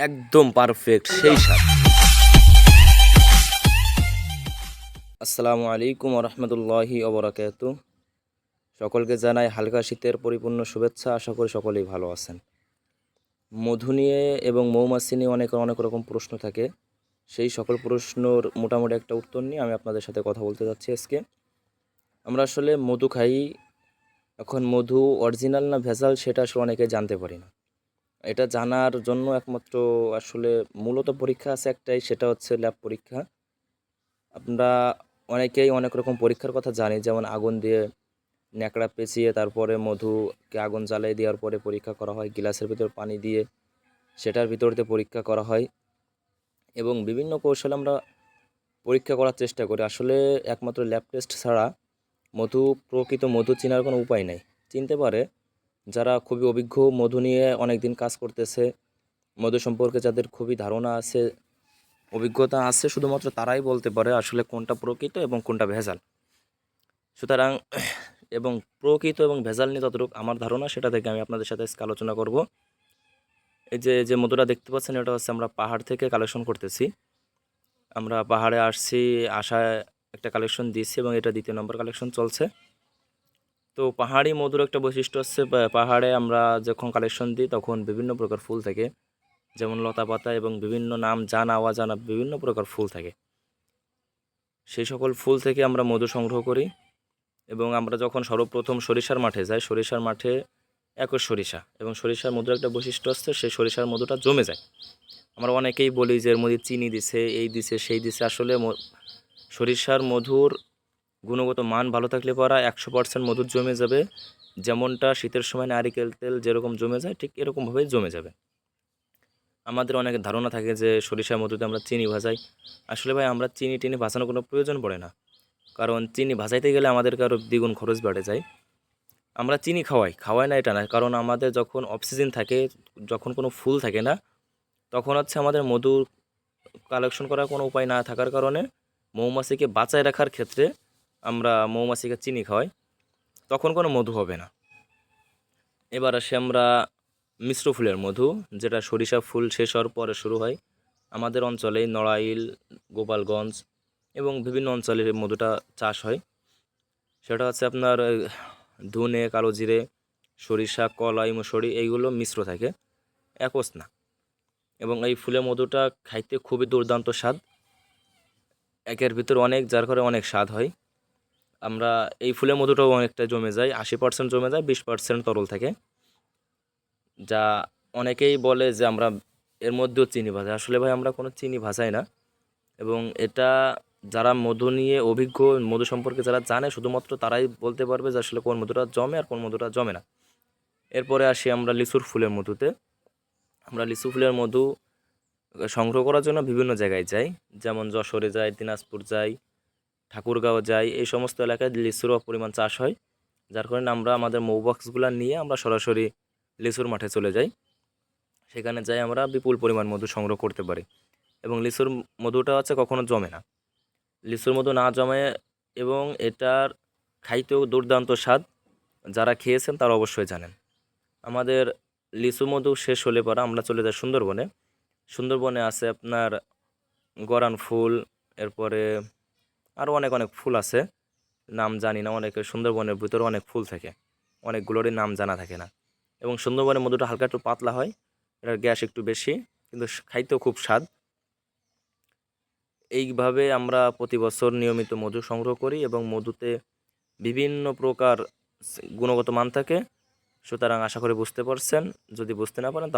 একদম পারফেক্ট সেই স্বাদ। আসসালামু আলাইকুম রহমতুল্লাহি ওবরাকাতু। সকলকে জানাই হালকা শীতের পরিপূর্ণ শুভেচ্ছা। আশা করি সকলেই ভালো আছেন। মধু নিয়ে এবং মৌমাছি নিয়ে অনেক অনেক রকম প্রশ্ন থাকে। সেই সকল প্রশ্নর মোটামুটি একটা উত্তর নিয়ে আমি আপনাদের সাথে কথা বলতে যাচ্ছি আজকে। আমরা আসলে মধু খাই, এখন মধু অরিজিনাল না ভেজাল সেটা আসলে অনেকে জানতে পারি না। এটা জানার জন্য একমাত্র আসলে মূলত পরীক্ষা আছে একটাই, সেটা হচ্ছে ল্যাব পরীক্ষা। আমরা অনেকেই অনেক রকম পরীক্ষার কথা জানি, যেমন আগুন দিয়ে ন্যাকড়া পেঁচিয়ে তারপরে মধুকে আগুন জ্বালিয়ে দেওয়ার পরে পরীক্ষা করা হয়, গ্লাসের ভিতর পানি দিয়ে সেটার ভিতর দিয়ে পরীক্ষা করা হয় এবং বিভিন্ন কৌশলে আমরা পরীক্ষা করার চেষ্টা করি। আসলে একমাত্র ল্যাব টেস্ট ছাড়া প্রকৃত মধু চেনার কোনো উপায় নেই। চিনতে পারে যারা খুবই অভিজ্ঞ, মধু নিয়ে অনেক দিন কাজ করতেছে, মধু সম্পর্কে যাদের খুবই ধারণা আছে, অভিজ্ঞতা আছে, শুধুমাত্র তারাই বলতে পারে আসলে কোনটা প্রকৃত এবং কোনটা ভেজাল। সুতরাং এবং প্রকৃত এবং ভেজাল নিয়ে যতটুকু আমার ধারণা সেটা থেকে আমি আপনাদের সাথে আজকে আলোচনা করব। এই যে যে মধুটা দেখতে পাচ্ছেন, এটা হচ্ছে আমরা পাহাড় থেকে কালেকশন করতেছি। আমরা পাহাড়ে আসছি, আসায় একটা কালেকশন দিয়েছি এবং এটা দ্বিতীয় নম্বর কালেকশন চলছে। তো পাহাড়ি মধুর একটা বৈশিষ্ট্য হচ্ছে পাহাড়ে আমরা যখন কালেকশন দিই তখন বিভিন্ন প্রকার ফুল থাকে, যেমন লতা পাতা এবং বিভিন্ন নাম জানা অজানা বিভিন্ন প্রকার ফুল থাকে। সেই সকল ফুল থেকে আমরা মধু সংগ্রহ করি এবং আমরা যখন সর্বপ্রথম সরিষার মাঠে যাই, সরিষার মাঠে একই সরিষা এবং সরিষার মধুর একটা বৈশিষ্ট্য হচ্ছে সেই সরিষার মধুটা জমে যায়। আমরা অনেকেই বলি যে এর মধ্যে চিনি দিছে, এই দিছে, সেই দিছে। আসলে সরিষার মধুর গুণগত মান ভালো থাকলে পরা 100% মধুর জমে যাবে। যেমনটা শীতের সময় নারিকেল তেল যেরকম জমে যায়, ঠিক এরকমভাবেই জমে যাবে। আমাদের অনেক ধারণা থাকে যে সরিষার মধুতে আমরা চিনি ভাজাই। আসলে ভাই আমরা চিনি টিনি ভাজানোর কোনো প্রয়োজন পড়ে না, কারণ চিনি ভাজাইতে গেলে আমাদেরকে আরও দ্বিগুণ খরচ বেড়ে যায়। আমরা চিনি খাওয়াই না এটা না, কারণ আমাদের যখন অক্সিজেন থাকে, যখন কোনো ফুল থাকে না, তখন হচ্ছে আমাদের মধু কালেকশন করার কোনো উপায় না থাকার কারণে মৌমাছিকে বাঁচায় রাখার ক্ষেত্রে আমরা মৌমাছিকে চিনি খাওয়াই, তখন কোনো মধু হবে না। এবার আসে আমরা মিশ্র ফুলের মধু, যেটা সরিষা ফুল শেষ হওয়ার পরে শুরু হয়। আমাদের অঞ্চলে নড়াইল, গোপালগঞ্জ এবং বিভিন্ন অঞ্চলে এই মধুটা চাষ হয়। সেটা হচ্ছে আপনার ধনে, কালো জিরে, সরিষা, কলাই, মুসুরি এইগুলো মিশ্র থাকে, একস না। এবং এই ফুলের মধুটা খাইতে খুবই দুর্দান্ত স্বাদ, একের ভিতর অনেক, যার করে অনেক স্বাদ হয়। আমরা এই ফুলের মধুটাও অনেকটা জমে যায়, 80% জমে যায়, 20% তরল থাকে। যা অনেকেই বলে যে আমরা এর মধ্যেও চিনি ভাজাই। আসলে ভাই আমরা কোনো চিনি ভাজাই না। এবং এটা যারা মধু নিয়ে অভিজ্ঞ, মধু সম্পর্কে যারা জানে, শুধুমাত্র তারাই বলতে পারবে যে আসলে কোন মধুটা জমে আর কোন মধুটা জমে না। এরপরে আসি আমরা লিচুর ফুলের মধুতে। আমরা লিচু ফুলের মধু সংগ্রহ করার জন্য বিভিন্ন জায়গায় যাই, যেমন যশোরে যাই, দিনাজপুর যাই, ঠাকুরগাঁও যাই। এই সমস্ত এলাকায় লিচুর পরিমাণ চাষ হয়, যার কারণে আমরা আমাদের মৌবক্সগুলো নিয়ে আমরা সরাসরি লিচুর মাঠে চলে যাই। সেখানে যাই আমরা বিপুল পরিমাণ মধু সংগ্রহ করতে পারি। এবং লিচুর মধুটা হচ্ছে কখনো জমে না, লিচুর মধু না জমে, এবং এটার খাইতেও দুর্দান্ত স্বাদ। যারা খেয়েছেন তারা অবশ্যই জানেন। আমাদের লিচু মধু শেষ হলে পরে আমরা চলে যাই সুন্দরবনে। সুন্দরবনে আছে আপনার গরান ফুল, এরপরে আরও অনেক অনেক ফুল আছে, নাম জানি না। অনেকের সুন্দরবনের ভিতরে অনেক ফুল থাকে, অনেকগুলোরই নাম জানা থাকে না। এবং সুন্দরবনের মধুটা হালকা একটু পাতলা হয়, এটার গ্যাস একটু বেশি, কিন্তু খাইতেও খুব স্বাদ। এইভাবে আমরা প্রতি বছর নিয়মিত মধু সংগ্রহ করি এবং মধুতে বিভিন্ন প্রকার গুণগত মান থাকে। সুতরাং আশা করি বুঝতে পারছেন। যদি বুঝতে না পারেন